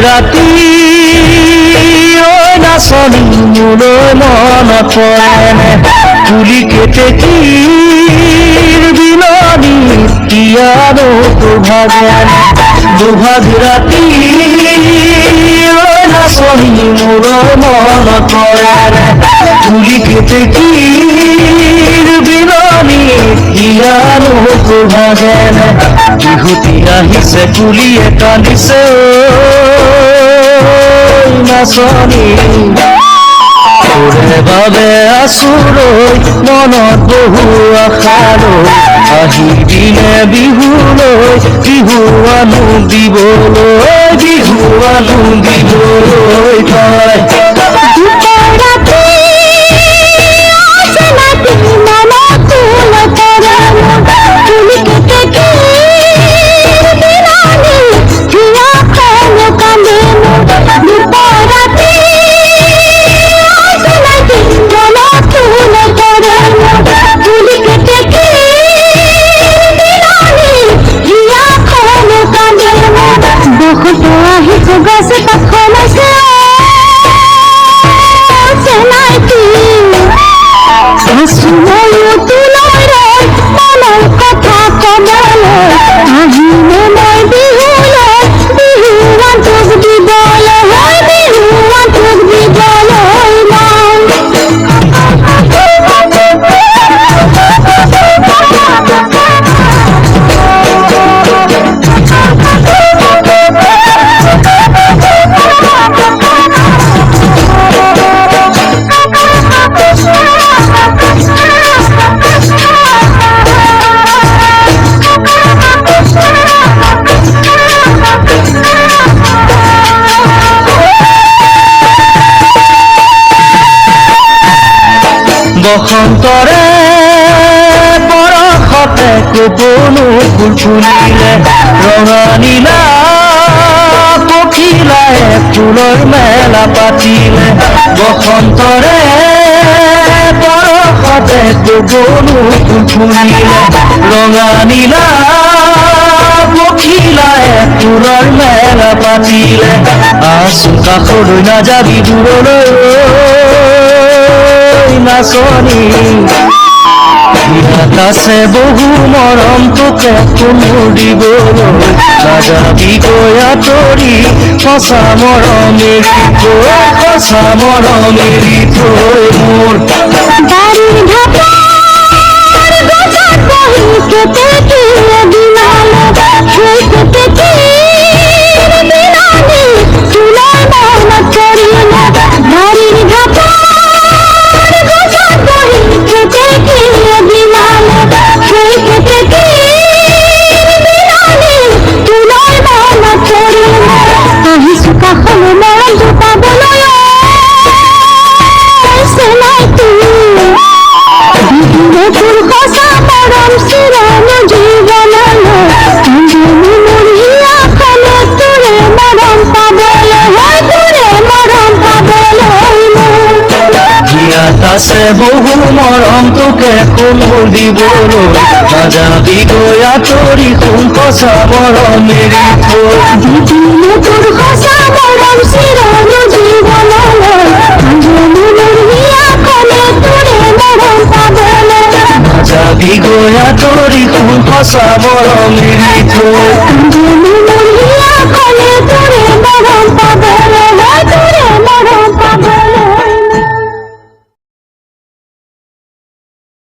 ৰাতি নাচনী মোলৈ মনত পৰে তুলি কেতেকীৰ বিলনী ইয়ানো দুভাগ ৰাতি নাচনী মোলৈ মনত পৰে তুলি কেতেকীৰ বিলনী ইয়ানো বিহুতি আহিছে কুলিয়ে কান্দিছে নাচনী তোৰে বাবে আছো ৰৈ মনত বহু আশা লৈ আহিবিনে বিহুলৈ বিহু আনো দিবলৈ তই বসন্তৰে বৰষতে কোপনো ফুল ফুলিলে ৰঙা নীলা পখিলাই ফুলৰ মেলা পাতিলে বসন্তৰে বৰষতে কোপনো ফুল ফুলিলে ৰঙা নীলা পখিলাই ফুলৰ মেলা পাতিলে আছো কাষলৈ নাযাবি দূৰলৈ নাচনী ইয়াত আছে বহু মৰম তোকে কোনো দিবলৈ নাযাবি গৈ আঁতৰি সঁচা মৰম এৰি থৈ মোৰ আছে বহু মৰম তোকে কোনো দিবলৈ নাযাবি গৈ আঁতৰি কোন সঁচা মৰম এৰি থৈ তোৰ সঁচা মৰম চিৰনো জীৱনলৈ নাযাবি গৈ আঁতৰি কোন সঁচা মৰম এৰি থৈ